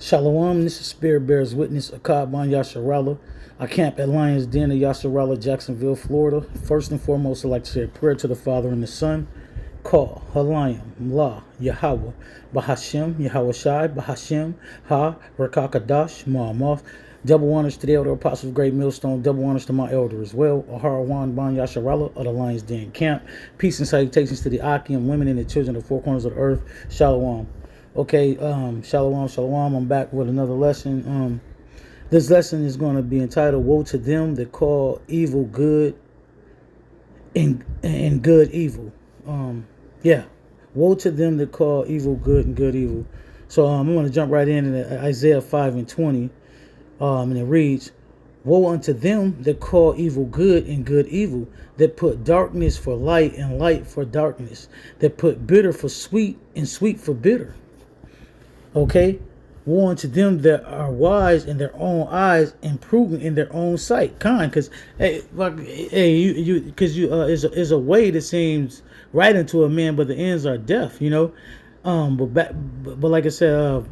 Shalom, this is Spirit Bears Witness, Akabon Yasharala. I camp at Lions Den of Yasharala, Jacksonville, Florida. First and foremost, I'd like to say a prayer to the Father and the Son. Call, Halayim, La, Yahweh, Bahashem, Yahweh Shai, Bahashem, Ha, Rakakadash, Ma'amoth. Double honors to the elder apostle of Great Millstone. Double honors to my elder as well. Aharawan Ban Yasharala of the Lions Den camp. Peace and salutations to the Akim women and the children of the four corners of the earth. Shalom. Okay, shalom. I'm back with another lesson. This lesson is going to be entitled "Woe to them that call evil good and good evil." Yeah, woe to them that call evil good and good evil. So I'm going to jump right in Isaiah 5:20, and it reads, "Woe unto them that call evil good and good evil, that put darkness for light and light for darkness, that put bitter for sweet and sweet for bitter." Okay, woe unto them that are wise in their own eyes and prudent in their own sight. Kind, because is a way that seems right unto a man, but the ends are deaf. But like I said,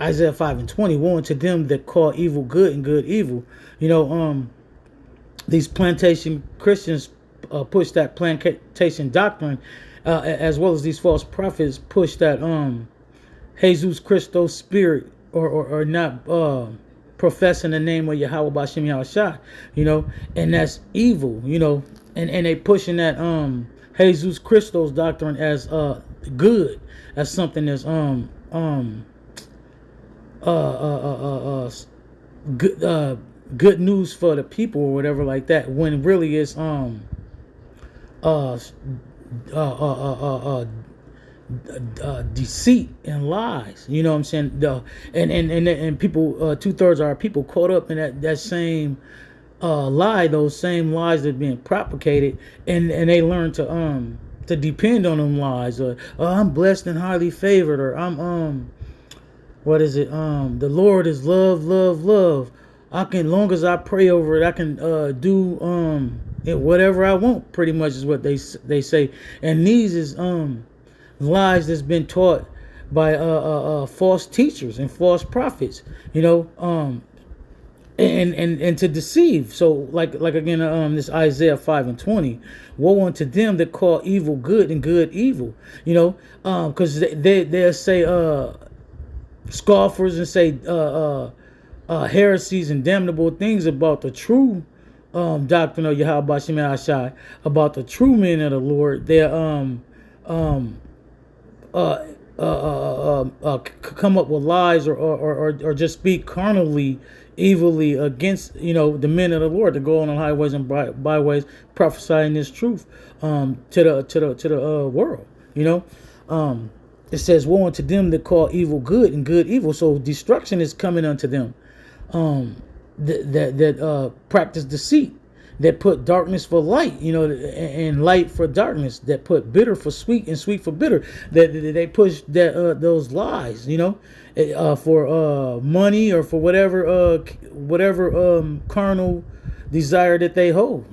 Isaiah 5:20, woe unto them that call evil good and good evil. These plantation Christians push that plantation doctrine, as well as these false prophets push that Jesus Christos spirit, or not professing the name of Yahweh Bashem Yahushua, and that's evil, and they pushing that Jesus Christos doctrine as good, as something that's good news for the people or whatever like that, when really it's deceit and lies. You know what I'm saying? And people, 2/3 of our people caught up in that same lie, those same lies that are being propagated, and they learn to depend on them lies. I'm blessed and highly favored, or I'm what is it? The Lord is love, love, love. Long as I pray over it, I can do whatever I want. Pretty much is what they say, and these is lies that's been taught by false teachers and false prophets, and to deceive. So like again, this Isaiah 5:20, woe unto them that call evil good and good evil, because they'll say scoffers and say heresies and damnable things about the true doctrine of Yahweh Bashem Yahushua, about the true men of the Lord. They're come up with lies, or just speak carnally, evilly against the men of the Lord, to go on the highways and byways prophesying this truth to the world. It says, woe unto them that call evil good and good evil. So destruction is coming unto them that practice deceit, that put darkness for light, and light for darkness, that put bitter for sweet and sweet for bitter, that they push those lies, for money, or for whatever carnal desire that they hold.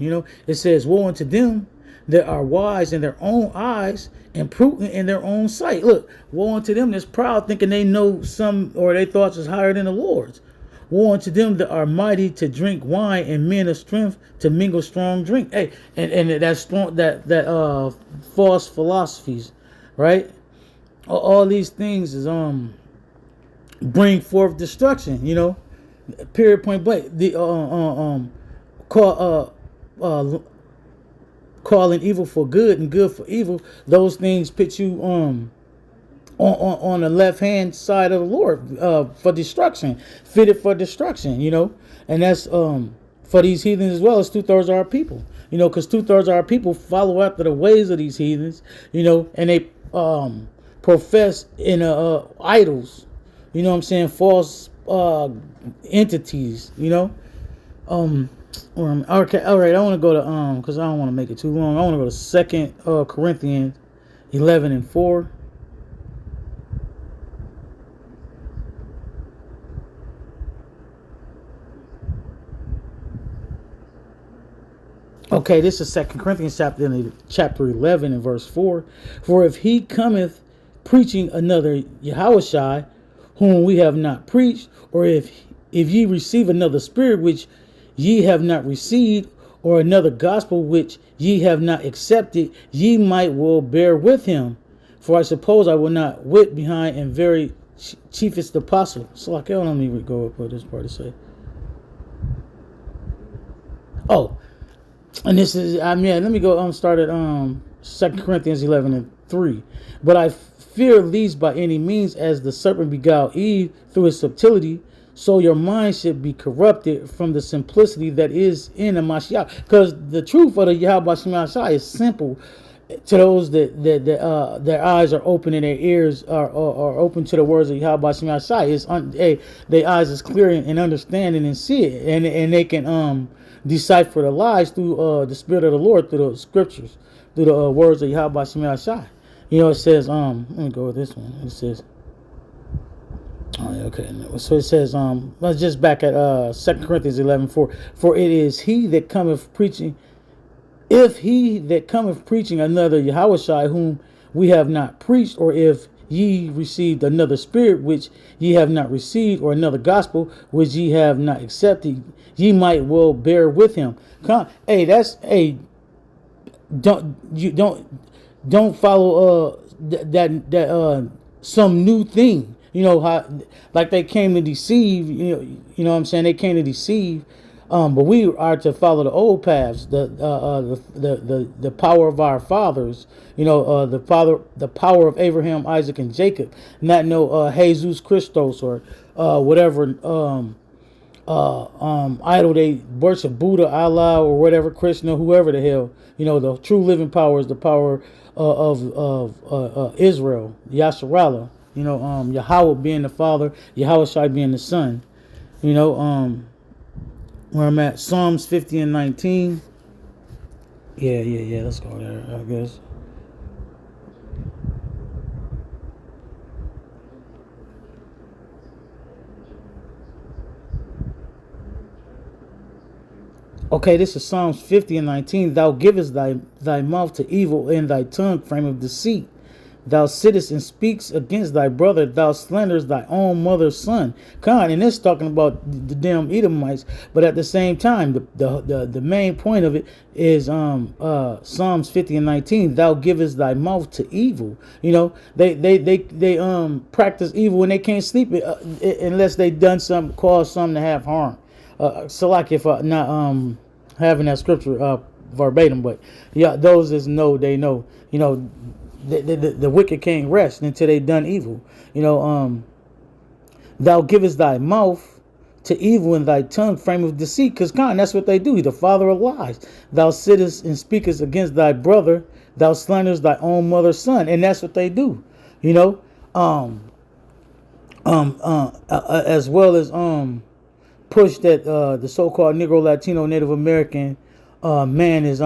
It says, woe unto them that are wise in their own eyes and prudent in their own sight. Look, woe unto them that's proud, thinking they know some, or their thoughts is higher than the Lord's. Woe unto them that are mighty to drink wine, and men of strength to mingle strong drink. Hey, and that's strong, that false philosophies, right? All these things is bring forth destruction. Period, point blank. The calling evil for good and good for evil. Those things put you on the left hand side of the Lord, for destruction, fitted for destruction, and that's for these heathens as well as 2/3 of our people, because 2/3 of our people follow after the ways of these heathens, and they profess in idols, what I'm saying, false entities, okay, all right, I want to go to because I don't want to make it too long. I want to go to 2 Corinthians 11:4. Okay, this is 2 Corinthians chapter 11 and verse 4. For if he cometh preaching another Yahushai, whom we have not preached, or if ye receive another spirit which ye have not received, or another gospel which ye have not accepted, ye might well bear with him. For I suppose I will not wit behind and very chiefest apostle. So like, let me go up with this part to say. Oh, and this is, let me go start at 2 Corinthians 11:3. But I fear lest by any means, as the serpent beguiled Eve through his subtlety, so your mind should be corrupted from the simplicity that is in the Mashiach. Because the truth of the Yahweh Shemashah is simple to those that their eyes are open and their ears are open to the words of Yahweh Shemashah. Their eyes is clear and understanding and see it, and they can decipher the lies through the Spirit of the Lord, through the scriptures, through the words of Yahweh Shemashah. It says, let me go with this one. It says, okay. So it says, let's just back at 2 Corinthians 11:4. For it is he that cometh preaching, if he that cometh preaching another Yahushua whom we have not preached, or if ye received another spirit which ye have not received, or another gospel which ye have not accepted, ye might well bear with him. Don't follow that some new thing. How like they came to deceive. You know what I'm saying? They came to deceive. But we are to follow the old paths, the power of our fathers, the power of Abraham, Isaac, and Jacob, not no Jesus Christos or whatever idol they worship, Buddha, Allah, or whatever, Krishna, whoever the hell. The true living power is the power of Israel, Yasharallah. Yahweh being the Father, Yahweh being the Son. Where I'm at, Psalms 50 and 19. Yeah. Let's go there, I guess. Okay, this is Psalms 50 and 19. Thou givest thy mouth to evil, and thy tongue frame of deceit. Thou sittest and speaks against thy brother. Thou slanderest thy own mother's son. And it's talking about the damn Edomites. But at the same time, the main point of it is Psalms 50 and 19. Thou givest thy mouth to evil. They practice evil when they can't sleep unless they done something, caused something to have harm. So like if not having that scripture verbatim, but yeah, those that know, they know. The wicked can't rest until they done evil. Thou givest thy mouth to evil, and thy tongue frame of deceit. Because that's what they do. He's the father of lies. Thou sittest and speakest against thy brother. Thou slanderest thy own mother's son. And that's what they do. As well as push that the so-called Negro, Latino, Native American man is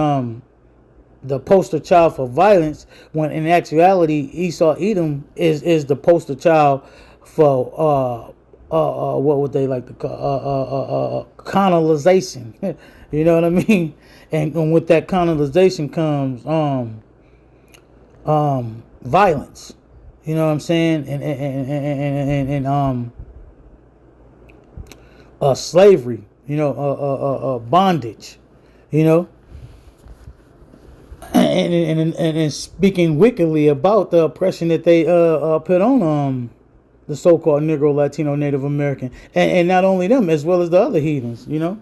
the poster child for violence, when in actuality Esau Edom is the poster child for what would they like to call colonization. You know what I mean? And with that colonization comes violence. You know what I'm saying? And slavery. Bondage. And speaking wickedly about the oppression that they put on the so-called Negro, Latino, Native American, and not only them, as well as the other heathens. Where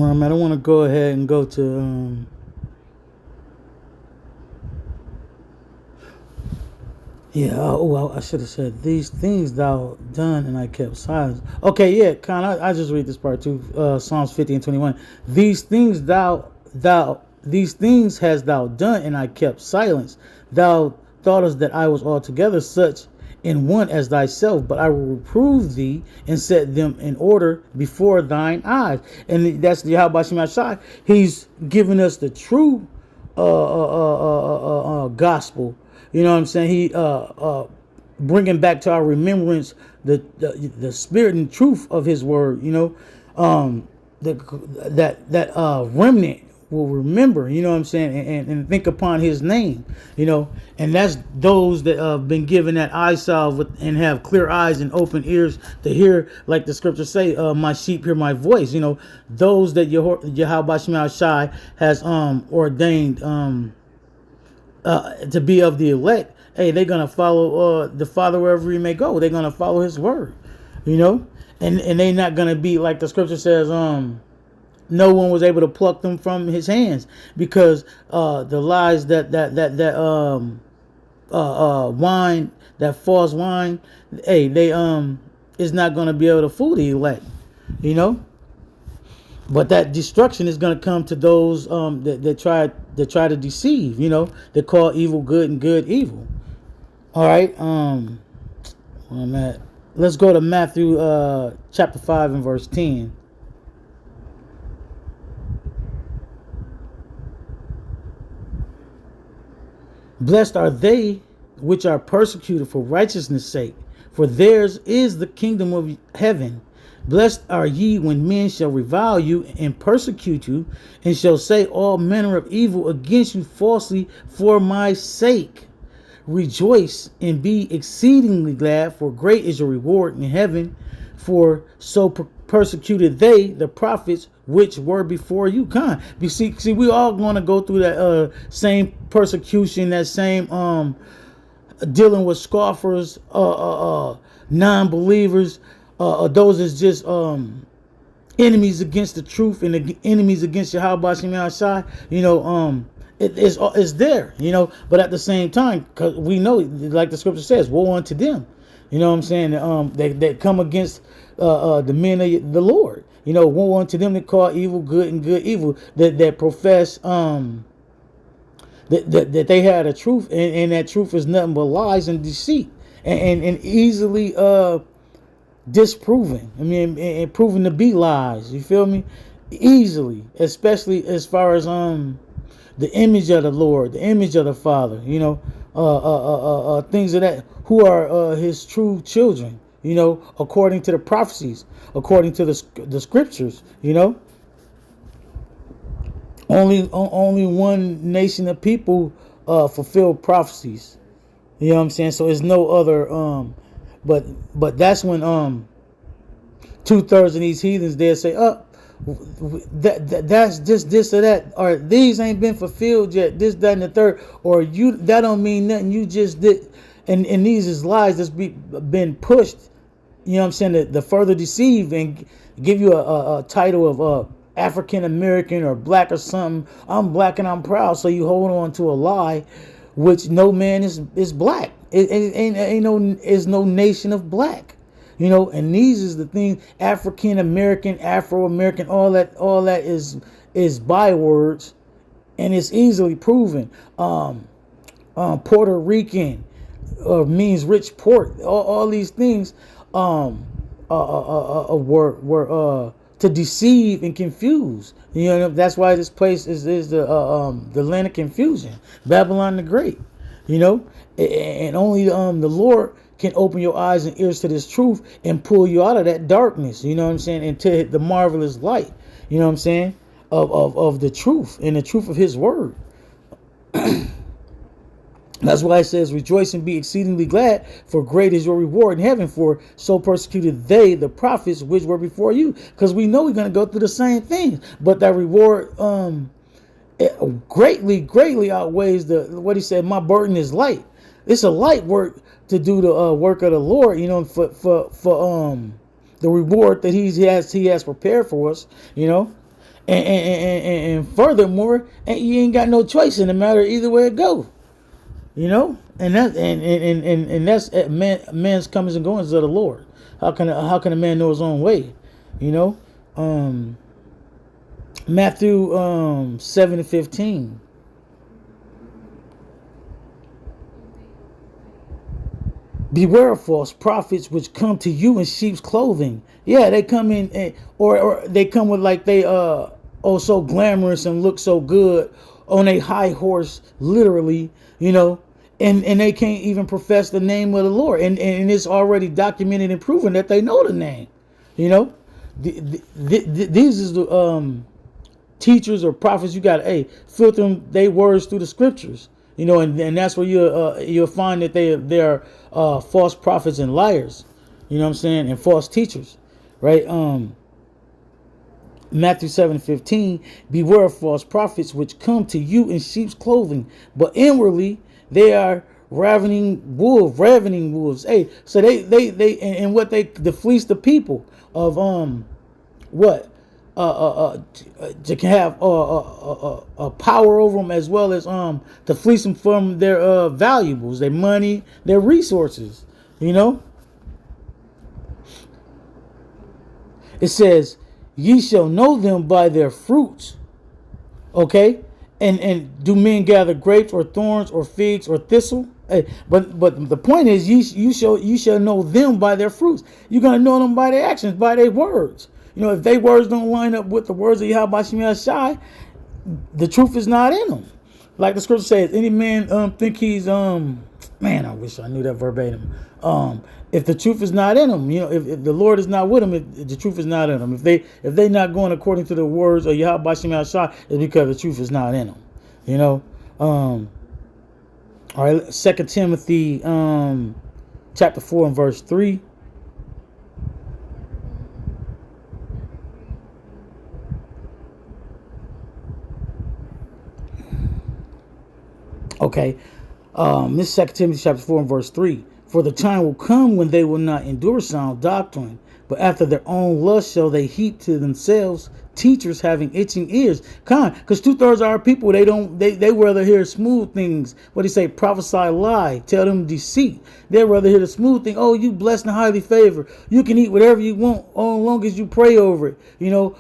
I'm at, I want to go ahead and go to I should have said, these things thou done, and I kept silence. Okay, yeah, I just read this part too. Psalms 50 and 21. These things these things hast thou done, and I kept silence. Thou thoughtest that I was altogether such in one as thyself, but I will reprove thee and set them in order before thine eyes. And that's the Yahweh Shemashai. He's given us the true gospel. You know what I'm saying? He bringing back to our remembrance the spirit and truth of his word. That remnant will remember, you know what I'm saying, and think upon his name, you know. And that's those that have been given that eye salve and have clear eyes and open ears to hear, like the scriptures say, my sheep hear my voice, you know. Those that Yahweh Shema Shai has ordained to be of the elect, hey, they're gonna follow the Father wherever he may go. They're gonna follow his word, you know. And they're not gonna be like the scripture says, no one was able to pluck them from his hands, because the lies that wine, that false wine, hey, they is not gonna be able to fool the elect, you know. But that destruction is going to come to those that try to deceive, you know. They call evil good and good evil. All right. Where I'm at. Let's go to Matthew chapter 5 and verse 10. Blessed are they which are persecuted for righteousness' sake, for theirs is the kingdom of heaven. Blessed are ye when men shall revile you and persecute you, and shall say all manner of evil against you falsely for my sake. Rejoice and be exceedingly glad, for great is your reward in heaven. For so persecuted they the prophets which were before you. See, we all going to go through that same persecution, that same dealing with scoffers, non-believers. Those is just enemies against the truth and enemies against Yahweh Shem Shai. You know, it's there, you know. But at the same time, cause we know, like the scripture says, woe unto them. You know what I'm saying? They come against the men of the Lord. You know, woe unto them that call evil good and good evil. That profess that they had a truth, and that truth is nothing but lies and deceit, and easily disproven. I mean, and proven to be lies. You feel me? Easily, especially as far as the image of the Lord, the image of the Father. You know, things of that. Who are his true children? You know, according to the prophecies, according to the scriptures. You know, only one nation of people fulfill prophecies. You know what I'm saying? So there's no other. But that's when 2/3 of these heathens, they'll say, that's just this or that, or these ain't been fulfilled yet, this, that, and the third, or that don't mean nothing, you just did, and these is lies that's been pushed. You know what I'm saying? The further deceive and give you a title of African American or black or something. I'm black and I'm proud, so you hold on to a lie, which no man is black. It is no nation of black, you know. And these is the thing: African American, Afro American, all that is bywords, and it's easily proven. Puerto Rican means rich port. All these things were to deceive and confuse. You know, that's why this place is the land of confusion, Babylon the Great. You know, and only the Lord can open your eyes and ears to this truth and pull you out of that darkness. You know what I'm saying? Into the marvelous light. You know what I'm saying? Of the truth and the truth of His word. That's why it says, rejoice and be exceedingly glad, for great is your reward in heaven, for so persecuted they the prophets which were before you. Because we know we're going to go through the same things, but that reward greatly outweighs what he said. My burden is light. It's a light work to do the work of the Lord, you know, for the reward that he has prepared for us, you know. And furthermore, you ain't got no choice in the matter either way it go. You know, and that's man's comings and goings of the Lord. How can a man know his own way? You know, Matthew 7:15. Beware of false prophets which come to you in sheep's clothing. Yeah, they come in, or they come with like they so glamorous and look so good on a high horse, literally, you know, and they can't even profess the name of the Lord, and it's already documented and proven that they know the name, you know. These is the teachers or prophets, you got to, hey, filter them, they words through the scriptures. And that's where you'll find that they're false prophets and liars. You know what I'm saying? And false teachers, right? Matthew 7:15, beware of false prophets which come to you in sheep's clothing, but inwardly they are ravening wolves. Hey, so they and what they to fleece the people of what to have power over them, as well as to fleece them from their valuables, their money, their resources. It says, ye shall know them by their fruits. Okay? And do men gather grapes or thorns or figs or thistle? Hey, but the point is, you shall know them by their fruits. You're gonna know them by their actions, by their words. If their words don't line up with the words of Yahweh Shem Shai, the truth is not in them. Like the scripture says, any man think he's man, I wish I knew that verbatim. If the truth is not in them, if the Lord is not with them, if the truth is not in them. If they not going according to the words of Yahweh Shem Shai, it's because the truth is not in them. All right, 2 Timothy chapter 4 and verse 3. Okay, this 2 Timothy chapter 4 and verse 3. For the time will come when they will not endure sound doctrine, but after their own lust shall they heap to themselves teachers having itching ears. Because 2/3 of our people, they rather hear smooth things. What do you say? Prophesy lie, tell them deceit. They rather hear the smooth thing. Oh, you blessed and highly favored. You can eat whatever you want, as long as you pray over it. What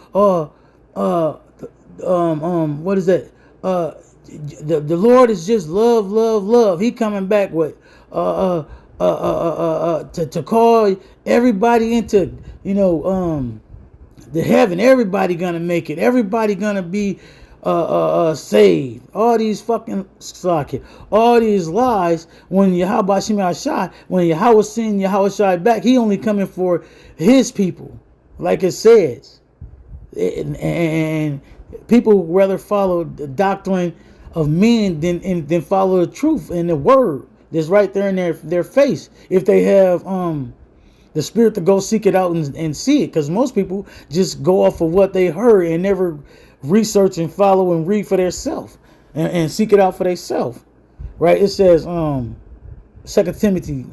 is that? The Lord is just love, love, love. He coming back with to call everybody into the heaven. Everybody gonna make it. Everybody gonna be saved. All these fucking all these lies. When Yahweh Shem Shai, when Yahweh send Yahweh Shai back, he only coming for his people, like it says. And people rather follow the doctrine of men than follow the truth and the word that's right there in their face. If they have the spirit to go seek it out and see it, because most people just go off of what they heard and never research and follow and read for themselves and seek it out for themselves. Right? It says 2 Timothy.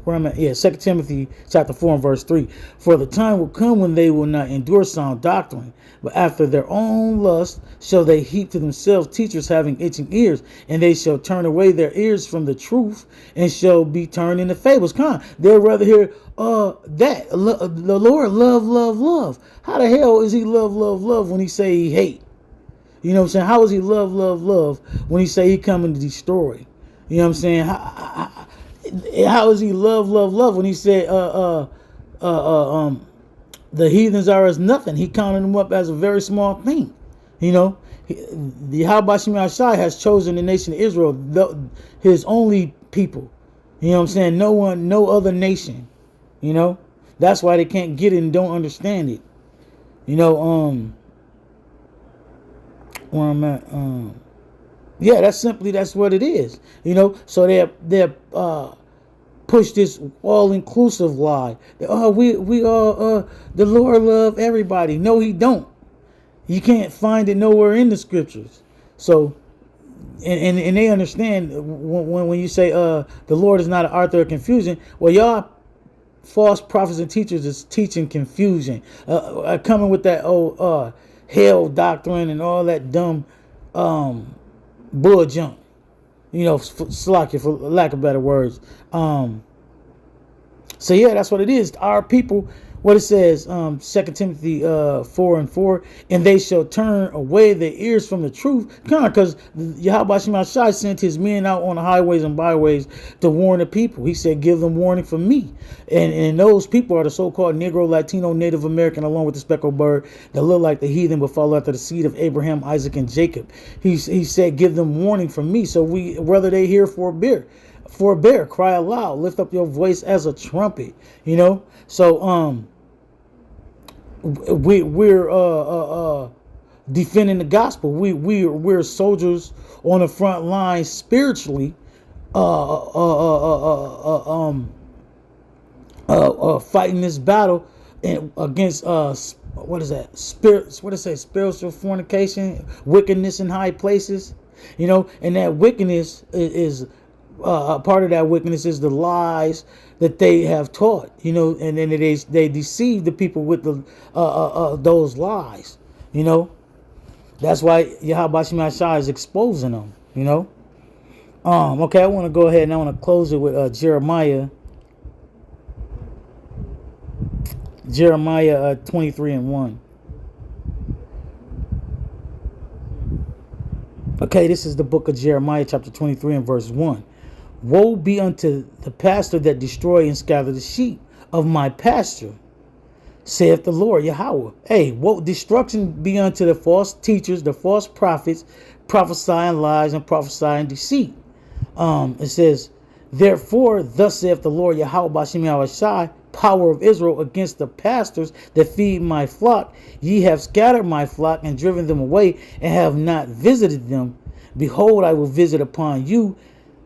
Where I'm at, 2 Timothy chapter 4 and verse 3. For the time will come when they will not endure sound doctrine, but after their own lust shall they heap to themselves teachers having itching ears, and they shall turn away their ears from the truth and shall be turned into fables. They'll rather hear that the Lord love, love, love. How the hell is he love, love, love when he say he hate? You know what I'm saying? How is he love, love, love when he say he coming to destroy? You know what I'm saying? How is he love, love, love when he said the heathens are as nothing? He counted them up as a very small thing. The Yahweh Shem Shai has chosen the nation of Israel, his only people. You know what I'm saying? No other nation. That's why they can't get it and don't understand it. Where I'm at, that's what it is. So they're push this all-inclusive lie. We all the Lord love everybody. No, he don't. You can't find it nowhere in the scriptures. So and they understand when you say the Lord is not an author of confusion. Well, y'all false prophets and teachers is teaching confusion, coming with that hell doctrine and all that dumb bull junk. Slack it, for lack of better words. So yeah, that's what it is. Our people, what it says, 2 Timothy 4 and 4, and they shall turn away their ears from the truth. Because Yahweh Shem Shai sent his men out on the highways and byways to warn the people. He said, give them warning from me. And those people are the so-called Negro, Latino, Native American, along with the speckled bird, that look like the heathen but follow after the seed of Abraham, Isaac, and Jacob. He said, give them warning from me. So whether they hear forbear, cry aloud, lift up your voice as a trumpet. So we're defending the gospel. We're soldiers on the front line spiritually, fighting this battle against what is that? Spirits. What does it say? Spiritual fornication, wickedness in high places. And that wickedness is part of that wickedness is the lies that they have taught. And then they deceive the people with the those lies. That's why Yahweh Shai is exposing them. Okay, I want to go ahead and I want to close it with Jeremiah 23:1. Okay, this is the book of Jeremiah, chapter 23 and verse 1. Woe be unto the pastor that destroy and scatter the sheep of my pasture, saith the Lord Yahweh. Hey, woe, destruction be unto the false teachers, the false prophets, prophesying lies and prophesying deceit. It says, therefore, thus saith the Lord Yahweh Bashim Yahushai, power of Israel, against the pastors that feed my flock. Ye have scattered my flock and driven them away, and have not visited them. Behold, I will visit upon you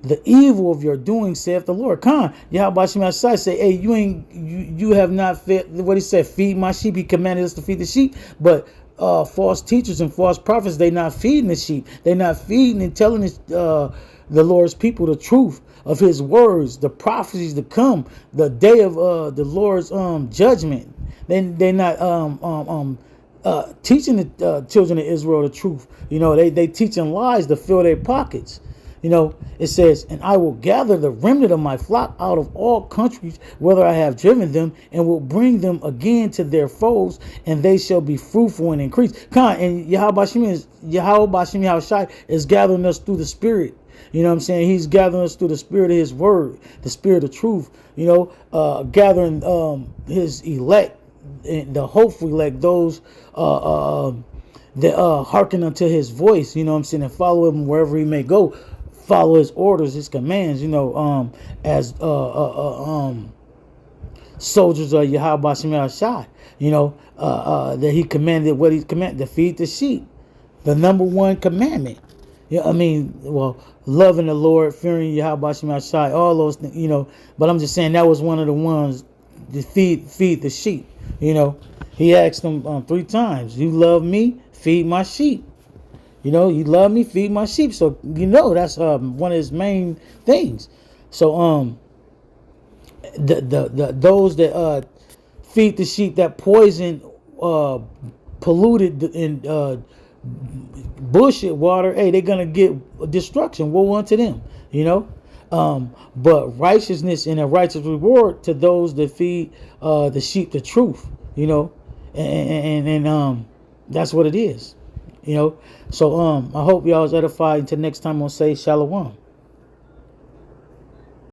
the evil of your doing, saith the Lord. Khan, Yahweh Bashim Yahushai say, hey, you have not fed, what he said, feed my sheep. He commanded us to feed the sheep, but false teachers and false prophets, they not feeding the sheep. They not feeding and telling the Lord's people the truth of his words, the prophecies to come, the day of the Lord's judgment. They're not teaching the children of Israel the truth. They teaching lies to fill their pockets. It says, and I will gather the remnant of my flock out of all countries, whether I have driven them, and will bring them again to their foes, and they shall be fruitful and increase. And Yahweh Bashim Yahushai is gathering us through the Spirit. You know what I'm saying? He's gathering us through the spirit of his word, the spirit of truth, gathering his elect, the hopeful elect, those that hearken unto his voice, you know what I'm saying, and follow him wherever he may go, follow his orders, his commands, as soldiers of Yahweh Bashim Shai, that he commanded what he commanded, to feed the sheep, the number one commandment. Loving the Lord, fearing Yahweh Bashim Shai, all those things, but I'm just saying that was one of the ones to feed the sheep. He asked them 3 times, you love me, feed my sheep. You love me, feed my sheep. So that's one of his main things. So those that feed the sheep, that poison polluted and bullshit water, hey, they're gonna get destruction. Woe unto them, but righteousness and a righteous reward to those that feed the sheep the truth, and that's what it is, So I hope y'all was edified. Until next time, I'll say shalom.